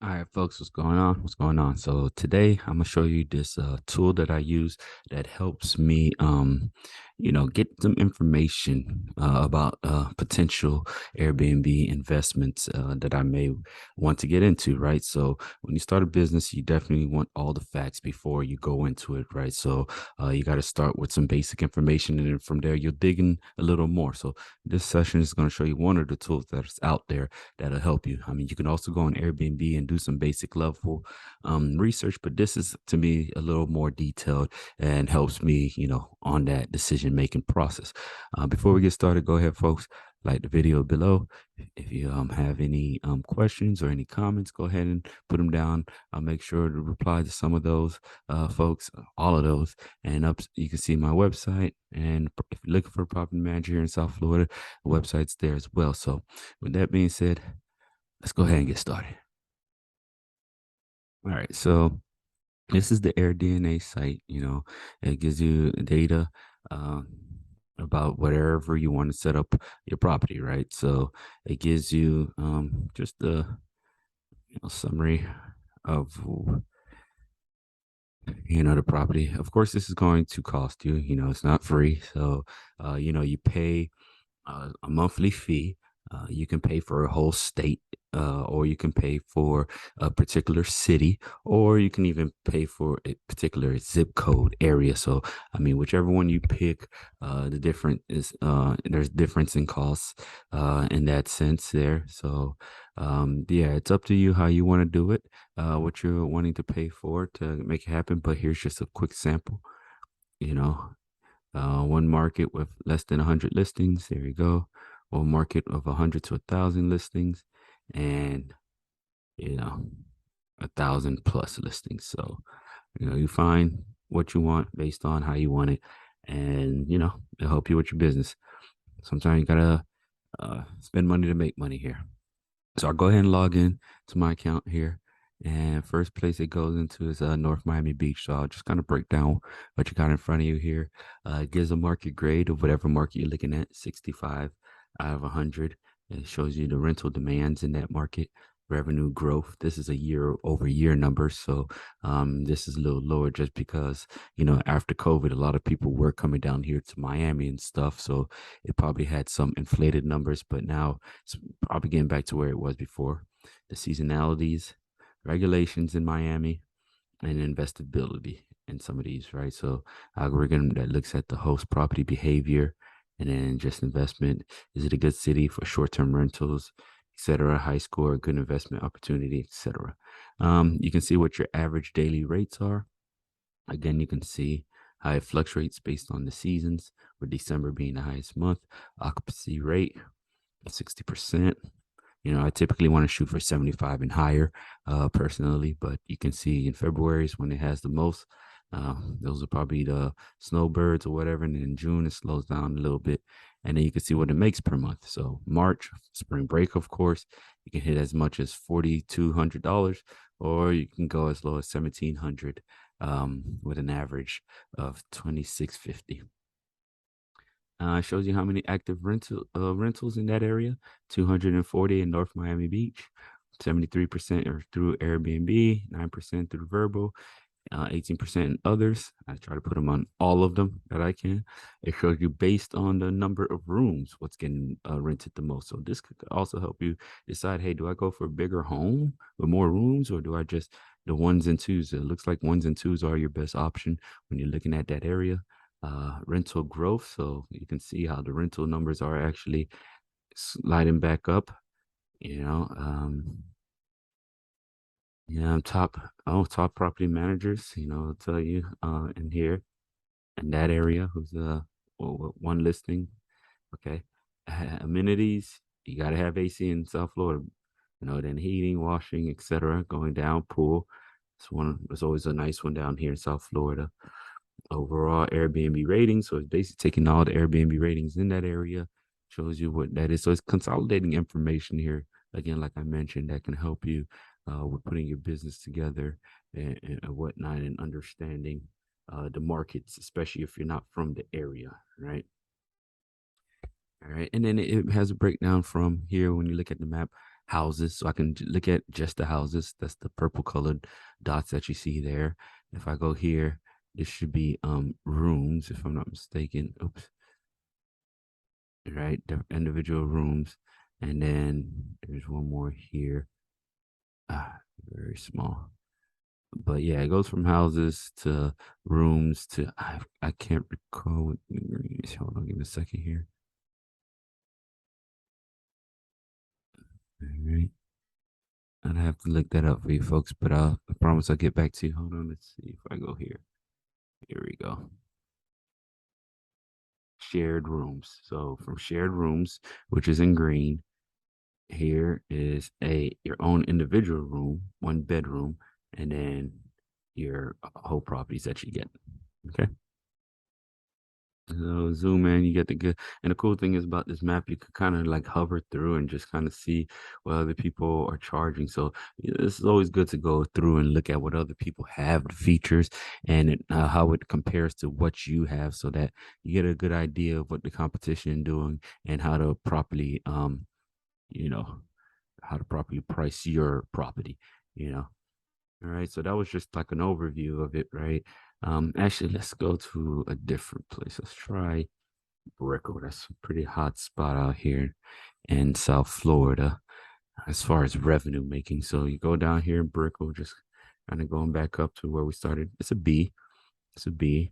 All right, folks, what's going on? What's going on? So today I'm gonna show you this tool that I use that helps me, get some information about potential Airbnb investments that I may want to get into. Right. So when you start a business, you definitely want all the facts before you go into it. Right. So you got to start with some basic information, and then from there you'll dig in a little more. So this session is going to show you one of the tools that's out there that'll help you. I mean, you can also go on Airbnb and do some basic level research, but this is to me a little more detailed and helps me, on that decision making process. Before we get started, go ahead, folks. Like the video below. If you have any questions or any comments, go ahead and put them down. I'll make sure to reply to some of those folks, all of those. And up, you can see my website. And if you're looking for a property manager here in South Florida, the website's there as well. So with that being said, let's go ahead and get started. All right. So this is the AirDNA site. It gives you data um, about whatever you want to set up your property, right? So it gives you just a summary of the property. Of course, this is going to cost you. It's not free. So you pay a monthly fee. You can pay for a whole state, or you can pay for a particular city, or you can even pay for a particular zip code area. So, I mean, whichever one you pick, the different is there's difference in costs in that sense there. So, yeah, it's up to you how you want to do it, what you're wanting to pay for to make it happen. But here's just a quick sample. You know, one market with less than 100 listings. There you go. One market of 100 to 1,000 listings, and you know 1,000 plus listings. So you find what you want based on how you want it, and it'll help you with your business. Sometimes you gotta spend money to make money here. So I'll go ahead and log in to my account here. And first place it goes into is North Miami Beach. So I'll just kind of break down what you got in front of you here. It gives a market grade of whatever market you're looking at, 65 out of 100. It shows you the rental demands in that market, revenue growth. This is a year over year number. So this is a little lower just because, after COVID, a lot of people were coming down here to Miami and stuff. So it probably had some inflated numbers, but now it's probably getting back to where it was before. The seasonalities, regulations in Miami, and investability in some of these, right? So algorithm that looks at the host property behavior and then just investment. Is it a good city for short-term rentals, etc.? High score, good investment opportunity, etc. You can see what your average daily rates are. Again, you can see how it fluctuates based on the seasons, with December being the highest month. Occupancy rate, 60%. I typically want to shoot for 75 and higher, personally, but you can see in February is when it has the most. Those are probably the snowbirds or whatever. And then in June, it slows down a little bit. And then you can see what it makes per month. So March, spring break, of course, you can hit as much as $4,200, or you can go as low as 1,700, with an average of 2,650. Shows you how many active rentals in that area. 240 in North Miami Beach. 73% are through Airbnb, 9% through Verbo, 18% in others. I try to put them on all of them that I can. It shows you based on the number of rooms, what's getting rented the most. So this could also help you decide, hey, do I go for a bigger home with more rooms, or do I just the ones and twos? It looks like ones and twos are your best option when you're looking at that area. Rental growth. So you can see how the rental numbers are actually sliding back up. You know, um, yeah, top property managers. I'll tell you in here in that area who's one listing. Okay, amenities. You got to have AC in South Florida. Then heating, washing, etc. Going down, pool. It's always a nice one down here in South Florida. Overall Airbnb ratings. So it's basically taking all the Airbnb ratings in that area, shows you what that is. So it's consolidating information here. Again, like I mentioned, that can help you with putting your business together and whatnot, and understanding the markets, especially if you're not from the area, right? All right. And then it has a breakdown from here when you look at the map, houses. So I can look at just the houses. That's the purple colored dots that you see there. If I go here, this should be rooms, if I'm not mistaken. Oops. Right, the individual rooms. And then there's one more here. Very small. But yeah, it goes from houses to rooms to I can't recall what hold on, give me a second here. All right. I'd have to look that up for you folks, but I promise I'll get back to you. Hold on, let's see if I go here. Here we go. Shared rooms. So from shared rooms, which is in green, here is a your own individual room, one bedroom, and then your whole properties that you get. Okay. So zoom in, you get the good. And the cool thing is about this map, you could kind of like hover through and just kind of see what other people are charging. So this is always good to go through and look at what other people have, the features, and how it compares to what you have, so that you get a good idea of what the competition doing and how to properly, you know, how to properly price your property. You know. All right. So that was just like an overview of it, right? Actually, let's go to a different place. Let's try Brickell. That's a pretty hot spot out here in South Florida as far as revenue making. So you go down here in Brickell, just kind of going back up to where we started. It's a B. It's a B.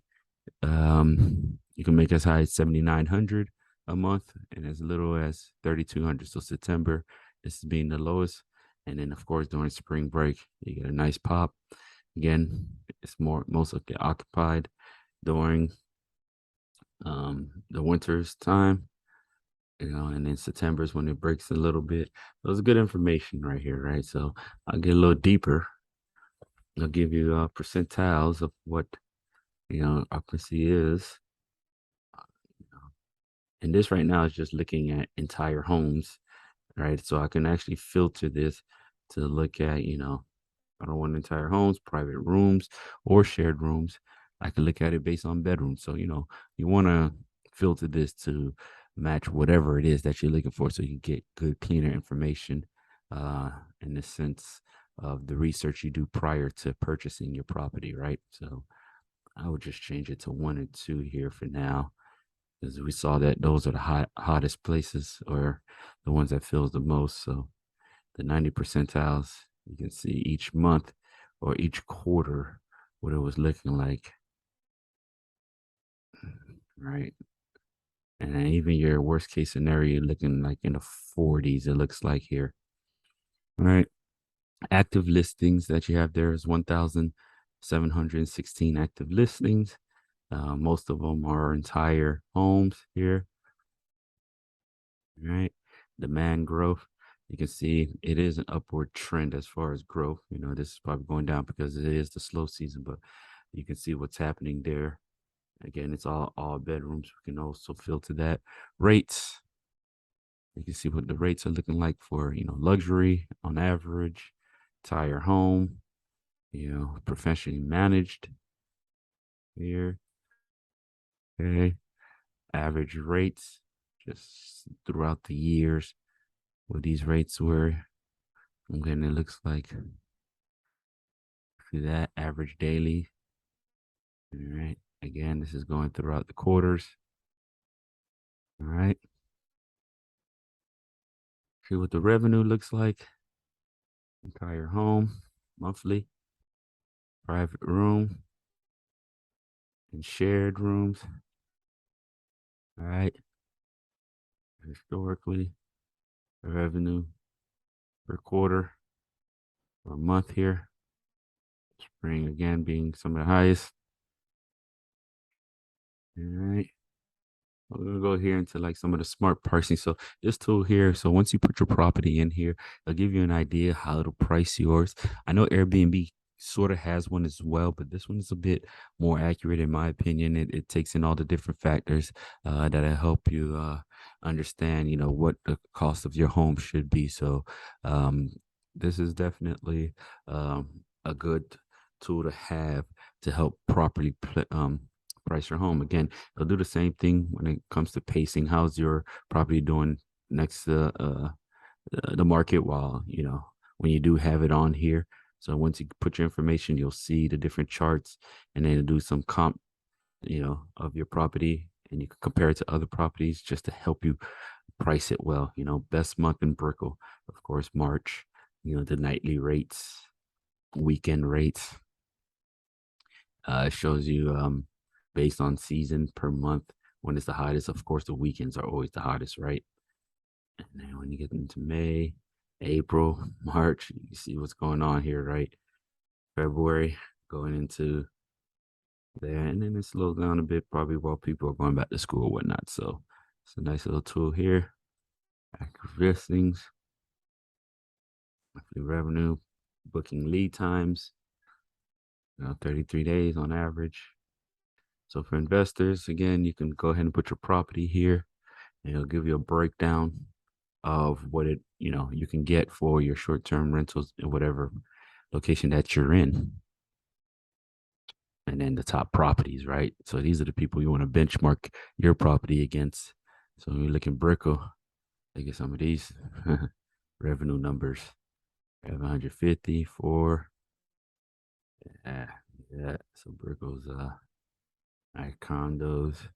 You can make as high as 7,900 a month and as little as 3,200. So September, this is being the lowest. And then of course during spring break, you get a nice pop. Again, it's mostly occupied during the winter's time, and then September is when it breaks a little bit. So it's good information right here, right? So I'll get a little deeper. I'll give you percentiles of what occupancy is. And this right now is just looking at entire homes, right? So I can actually filter this to look at, I don't want entire homes, private rooms, or shared rooms. I can look at it based on bedrooms. So, you want to filter this to match whatever it is that you're looking for so you can get good, cleaner information in the sense of the research you do prior to purchasing your property, right? So I would just change it to 1 and 2 here for now, because we saw that those are the hottest places, or the ones that fills the most. So the 90 percentiles, you can see each month or each quarter what it was looking like, right? And then even your worst case scenario looking like in the 40s, it looks like here, right? Active listings that you have there is 1,716 active listings. Most of them are entire homes here, right? Demand growth. You can see it is an upward trend as far as growth. This is probably going down because it is the slow season, but you can see what's happening there. Again, it's all bedrooms. We can also filter that. Rates. You can see what the rates are looking like for, luxury on average, entire home, professionally managed here. Okay. Average rates just throughout the years, what these rates were. And then it looks like, see that average daily. All right. Again, this is going throughout the quarters. All right. See what the revenue looks like. Entire home, monthly, private room, and shared rooms. All right. Historically, the revenue per quarter or month here. Spring again being some of the highest. All right. We're gonna go here into like some of the smart pricing. So this tool here, so once you put your property in here, it'll give you an idea how to price yours. I know Airbnb sort of has one as well, but this one is a bit more accurate in my opinion. It takes in all the different factors that'll help you understand, what the cost of your home should be. So this is definitely a good tool to have to help properly price your home. Again, they'll do the same thing when it comes to pacing. How's your property doing next to the market while, when you do have it on here. So once you put your information, you'll see the different charts, and then do some comp, of your property, and you can compare it to other properties just to help you price it well. Best month in Brickell, of course, March. The nightly rates, weekend rates. It shows you based on season per month when it's the hottest. Of course, the weekends are always the hottest, right? And then when you get into May, April, March, you see what's going on here, right? February going into there, and then it slows down a bit, probably while people are going back to school or whatnot. So it's a nice little tool here. Active listings, monthly revenue, booking lead times, 33 days on average. So for investors, again, you can go ahead and put your property here, and it'll give you a breakdown of what you can get for your short-term rentals in whatever location that you're in. And then the top properties, right? So these are the people you want to benchmark your property against. So when we look in Brickell, look at some of these revenue numbers. We have 154. Yeah. So Brickell's nice condos,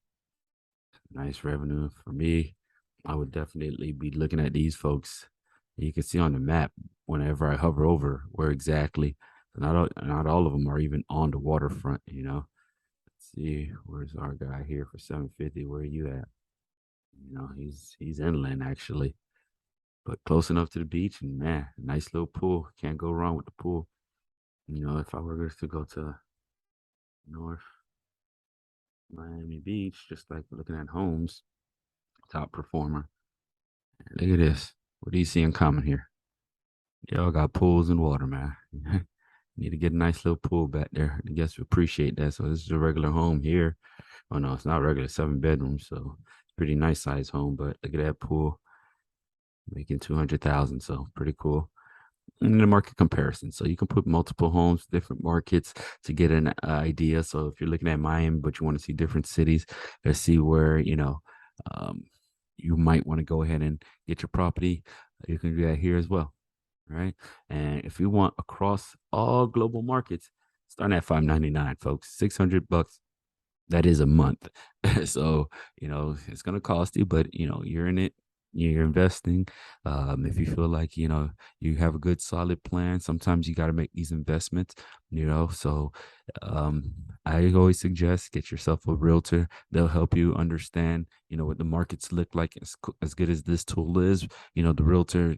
nice revenue for me. I would definitely be looking at these folks. You can see on the map whenever I hover over where exactly. Not all of them are even on the waterfront. Let's see, where's our guy here for 750? Where are you at? He's inland actually, but close enough to the beach, and man, nice little pool. Can't go wrong with the pool. If I were to go to North Miami Beach, just like looking at homes, top performer. Look at this. What do you see in common here? Y'all got pools and water, man. Need to get a nice little pool back there. I guess we appreciate that. So this is a regular home here. Oh no, it's not regular, 7 bedrooms. So pretty nice size home. But look at that pool, making 200,000. So pretty cool. And the market comparison. So you can put multiple homes, different markets to get an idea. So if you're looking at Miami, but you want to see different cities, let's see where, um, you might want to go ahead and get your property. You can do that here as well. Right. And if you want across all global markets, starting at $5.99, folks, $600. That is a month. So, it's going to cost you, but, you're in it. You're investing. If you feel like, you have a good solid plan, sometimes you got to make these investments, So I always suggest get yourself a realtor. They'll help you understand, what the markets look like. As good as this tool is, the realtor,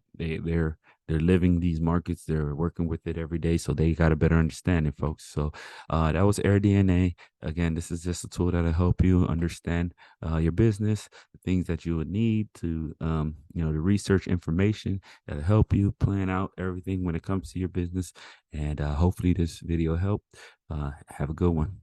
they're living these markets. They're working with it every day. So they got a better understanding, folks. So that was AirDNA. Again, this is just a tool that'll help you understand your business, the things that you would need to, to research information that'll help you plan out everything when it comes to your business. And hopefully this video helped. Have a good one.